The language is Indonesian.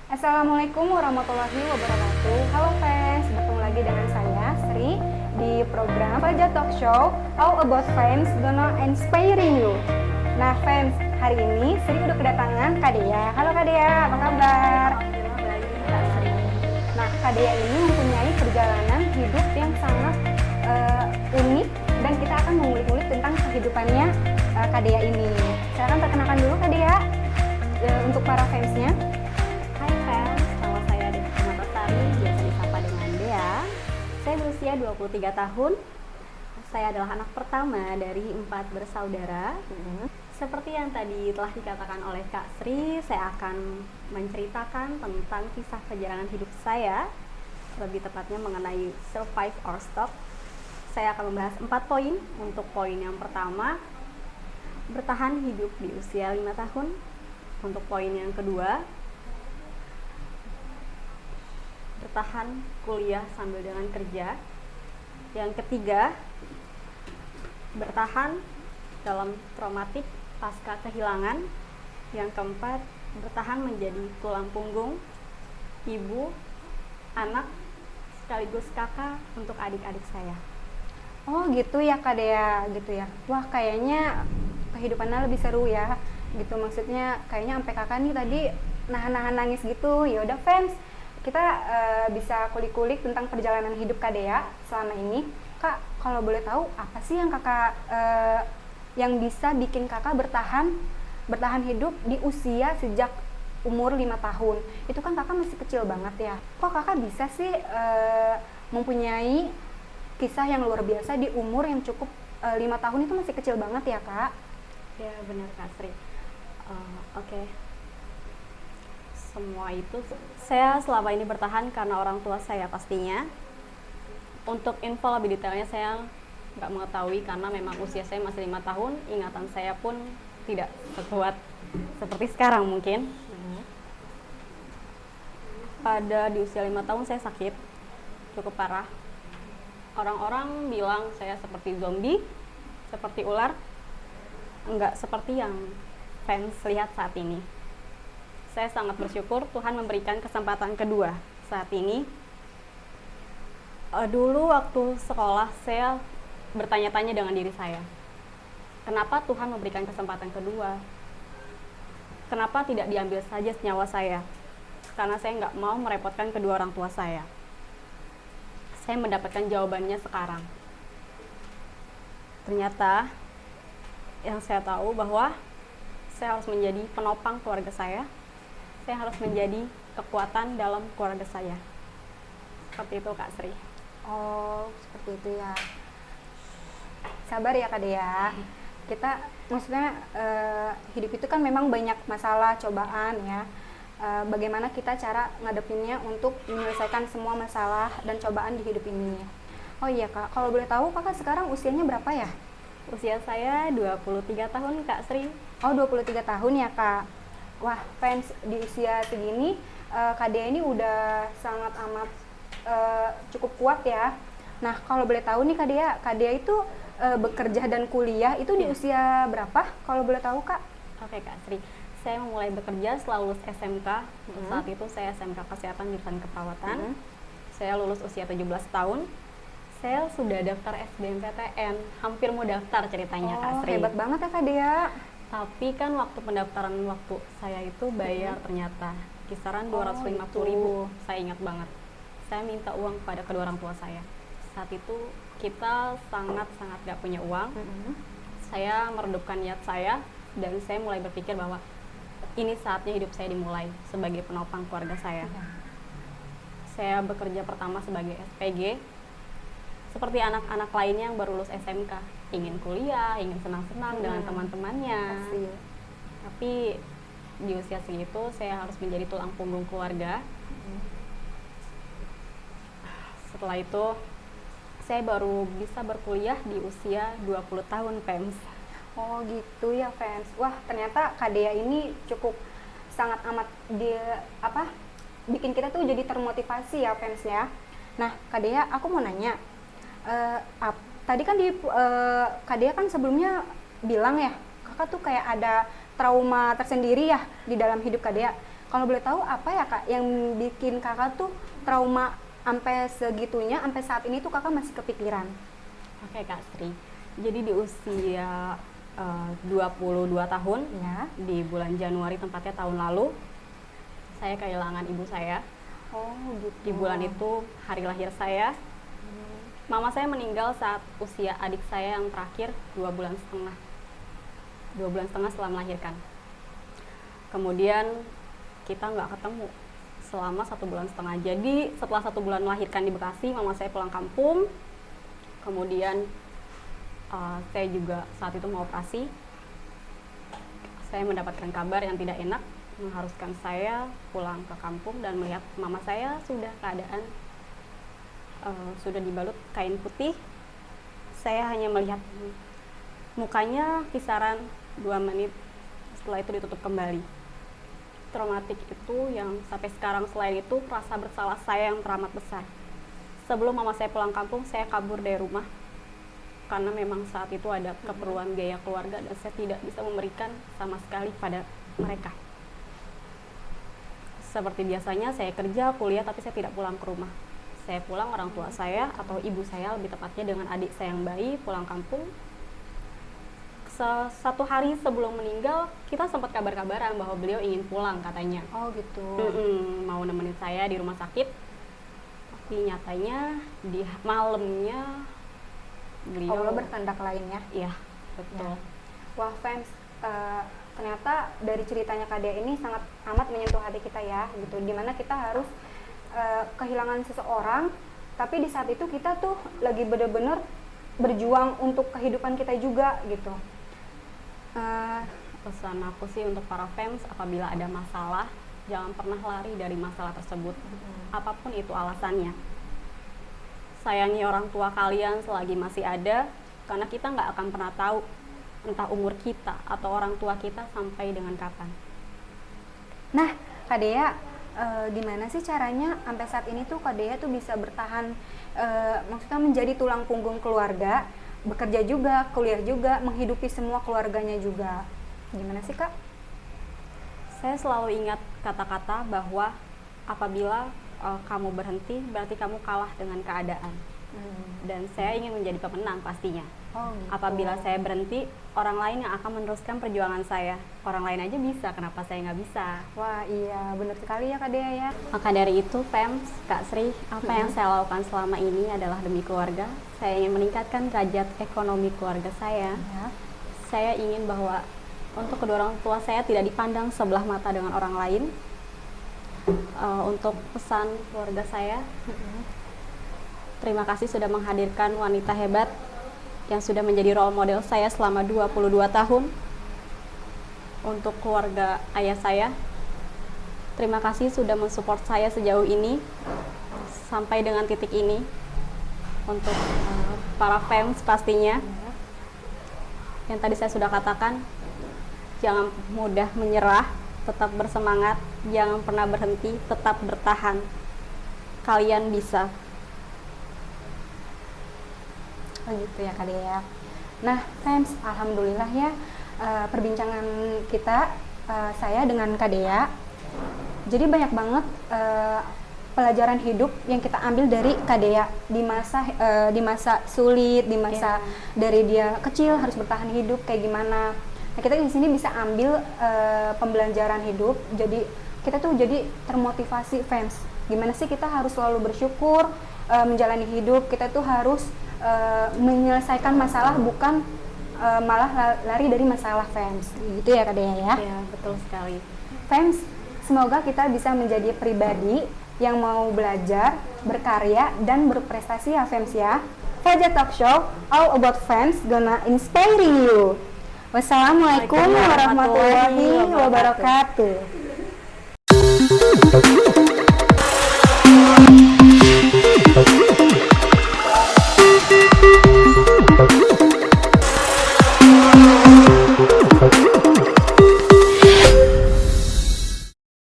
Assalamualaikum warahmatullahi wabarakatuh. Halo fans, bertemu lagi dengan saya Sri di program Fajar Talk Show All About Fans Gonna Inspiring You. Nah fans, hari ini Sri udah kedatangan Kak Dea. Halo Kak Dea, apa kabar? Alhamdulillah baik Kak Sri. Nah Kak Dea ini mempunyai perjalanan hidup yang sangat unik dan kita akan mengulik-ulik tentang kehidupannya Kak Dea ini. Saya akan perkenalkan dulu Kak Dea untuk para fansnya. Hai fans, nama saya Dea Natastari, biasa disapa dengan Dea. Saya berusia 23 tahun. Saya adalah anak pertama dari 4 bersaudara. Seperti yang tadi telah dikatakan oleh Kak Sri, saya akan menceritakan tentang kisah perjalanan hidup saya, lebih tepatnya mengenai survive or stop. Saya akan membahas 4 poin. Untuk poin yang pertama, bertahan hidup di usia 5 tahun. Untuk poin yang kedua, bertahan kuliah sambil dengan kerja. Yang ketiga, bertahan dalam traumatik pasca kehilangan. Yang keempat, bertahan menjadi tulang punggung ibu, anak, sekaligus kakak untuk adik-adik saya. Oh gitu ya Kak Dea, gitu ya. Wah kayaknya kehidupannya lebih seru ya. Gitu maksudnya kayaknya sampai kakak nih tadi nahan-nahan nangis gitu. Ya udah fans, kita bisa kulik-kulik tentang perjalanan hidup Kak Dea selama ini. Kak, kalau boleh tahu apa sih yang kakak yang bisa bikin kakak bertahan hidup di usia sejak umur 5 tahun? Itu kan kakak masih kecil banget ya. Kok kakak bisa sih mempunyai kisah yang luar biasa di umur yang cukup 5 tahun, itu masih kecil banget ya Kak? Ya benar Kak Sri. Oke. Semua itu saya selama ini bertahan karena orang tua saya pastinya. Untuk info lebih detailnya saya nggak mengetahui karena memang usia saya masih 5 tahun, ingatan saya pun tidak sekuat seperti sekarang mungkin. Pada di usia 5 tahun saya sakit cukup parah. Orang-orang bilang saya seperti zombie, seperti ular, enggak seperti yang fans lihat saat ini. Saya sangat bersyukur Tuhan memberikan kesempatan kedua saat ini. Dulu waktu sekolah saya bertanya-tanya dengan diri saya, kenapa Tuhan memberikan kesempatan kedua? Kenapa tidak diambil saja nyawa saya? Karena saya nggak mau merepotkan kedua orang tua saya. Saya mendapatkan jawabannya sekarang. Ternyata yang saya tahu bahwa saya harus menjadi penopang keluarga saya harus menjadi kekuatan dalam keluarga saya. Seperti itu Kak Sri. Oh seperti itu ya. Sabar ya Kak Dea. Kita maksudnya hidup itu kan memang banyak masalah, cobaan ya. Bagaimana kita cara ngadepinnya untuk menyelesaikan semua masalah dan cobaan di hidup ini. Oh iya Kak, kalau boleh tahu Kakak sekarang usianya berapa ya? Usia saya 23 tahun Kak Sri. Oh 23 tahun ya Kak. Wah fans di usia segini Kak Dea ini udah sangat amat cukup kuat ya. Nah kalau boleh tahu nih Kak Dea itu bekerja dan kuliah itu di usia berapa kalau boleh tahu Kak? Oke Kak Sri, saya mulai bekerja setelah lulus SMK. Saat itu saya SMK Kesehatan jurusan Keperawatan. Saya lulus usia 17 tahun. Saya sudah daftar SBMPTN, hampir mau daftar ceritanya Kak Sri. Hebat banget ya Kak Dea. Tapi kan waktu pendaftaran waktu saya itu bayar ternyata kisaran 250.000. Saya ingat banget. Saya minta uang kepada kedua orang tua saya. Saat itu kita sangat-sangat gak punya uang. Saya meredupkan niat saya dan saya mulai berpikir bahwa ini saatnya hidup saya dimulai sebagai penopang keluarga saya. Saya bekerja pertama sebagai SPG. Seperti anak-anak lainnya yang baru lulus SMK, ingin kuliah, ingin senang-senang dengan teman-temannya. Tapi di usia segitu saya harus menjadi tulang punggung keluarga. Setelah itu saya baru bisa berkuliah di usia 20 tahun fans. Oh gitu ya fans. Wah ternyata Kak Dea ini cukup sangat amat bikin kita tuh jadi termotivasi ya fans ya. Nah Kak Dea, aku mau nanya, tadi kan Kak Dea kan sebelumnya bilang ya kakak tuh kayak ada trauma tersendiri ya di dalam hidup Kak Dea. Kalau boleh tahu apa ya Kak yang bikin Kakak tuh trauma sampai segitunya, sampai saat ini tuh Kakak masih kepikiran? Oke Kak Sri, jadi di usia 22 tahun, Ya. di bulan Januari tempatnya tahun lalu, saya kehilangan ibu saya. Oh gitu. Di bulan itu hari lahir saya. Mama saya meninggal saat usia adik saya yang terakhir 2 bulan setengah. 2 bulan setengah setelah melahirkan. Kemudian kita nggak ketemu selama 1 bulan setengah. Jadi setelah 1 bulan melahirkan di Bekasi, mama saya pulang kampung. Kemudian saya juga saat itu mau operasi. Saya mendapatkan kabar yang tidak enak, mengharuskan saya pulang ke kampung dan melihat mama saya sudah keadaan sudah dibalut kain putih. Saya hanya melihat mukanya kisaran 2 menit, setelah itu ditutup kembali. Traumatik itu yang sampai sekarang, selain itu rasa bersalah saya yang teramat besar. Sebelum mama saya pulang kampung, saya kabur dari rumah karena memang saat itu ada keperluan biaya keluarga dan saya tidak bisa memberikan sama sekali pada mereka. Seperti biasanya saya kerja, kuliah, tapi saya tidak pulang ke rumah. Saya pulang, orang tua saya atau ibu saya lebih tepatnya dengan adik saya yang bayi pulang kampung. 1 hari sebelum meninggal, kita sempat kabar-kabaran bahwa beliau ingin pulang katanya. Oh gitu. Mau nemenin saya di rumah sakit. Tapi nyatanya di malamnya beliau Allah berkehendak lain ya. Iya, betul. Ya. Wah fans, ternyata dari ceritanya Kak Dea ini sangat amat menyentuh hati kita ya, gitu. Dimana kita harus kehilangan seseorang, tapi di saat itu kita tuh lagi bener-bener berjuang untuk kehidupan kita juga, gitu. Pesan aku sih untuk para fans, apabila ada masalah, jangan pernah lari dari masalah tersebut, apapun itu alasannya. Sayangi orang tua kalian selagi masih ada, karena kita nggak akan pernah tahu entah umur kita atau orang tua kita sampai dengan kapan. Nah, Kak Dea, gimana sih caranya sampai saat ini tuh Kak Dea tuh bisa bertahan, maksudnya menjadi tulang punggung keluarga, bekerja juga, kuliah juga, menghidupi semua keluarganya juga. Gimana sih Kak? Saya selalu ingat kata-kata bahwa apabila kamu berhenti, berarti kamu kalah dengan keadaan. Dan saya ingin menjadi pemenang pastinya. Oh, gitu. Apabila saya berhenti, orang lain yang akan meneruskan perjuangan saya. Orang lain aja bisa, kenapa saya nggak bisa? Wah iya, benar sekali ya Kak Dea ya. Maka dari itu, Fems, Kak Sri, apa yang saya lakukan selama ini adalah demi keluarga. Saya ingin meningkatkan derajat ekonomi keluarga saya. Ya. Saya ingin bahwa untuk kedua orang tua saya tidak dipandang sebelah mata dengan orang lain. Untuk pesan keluarga saya, terima kasih sudah menghadirkan wanita hebat yang sudah menjadi role model saya selama 22 tahun. Untuk keluarga ayah saya, terima kasih sudah mensupport saya sejauh ini sampai dengan titik ini. Untuk para fans pastinya, yang tadi saya sudah katakan, jangan mudah menyerah, tetap bersemangat, jangan pernah berhenti, tetap bertahan. Kalian bisa. Oh gitu ya Kak Dea. Nah fans, alhamdulillah ya, perbincangan kita, saya dengan Kak Dea, jadi banyak banget pelajaran hidup yang kita ambil dari Kak Dea di masa sulit, di masa dari dia kecil harus bertahan hidup kayak gimana. Nah, kita di sini bisa ambil pembelajaran hidup, jadi kita tuh jadi termotivasi fans. Gimana sih kita harus selalu bersyukur, menjalani hidup, kita tuh harus menyelesaikan masalah, bukan malah lari dari masalah fans. Gitu ya Kak Dea ya? Ya, betul sekali. Fans, semoga kita bisa menjadi pribadi yang mau belajar, berkarya, dan berprestasi ya fans ya. Fajar Talk Show, all about fans, gonna inspire you. Wassalamualaikum warahmatullahi wabarakatuh.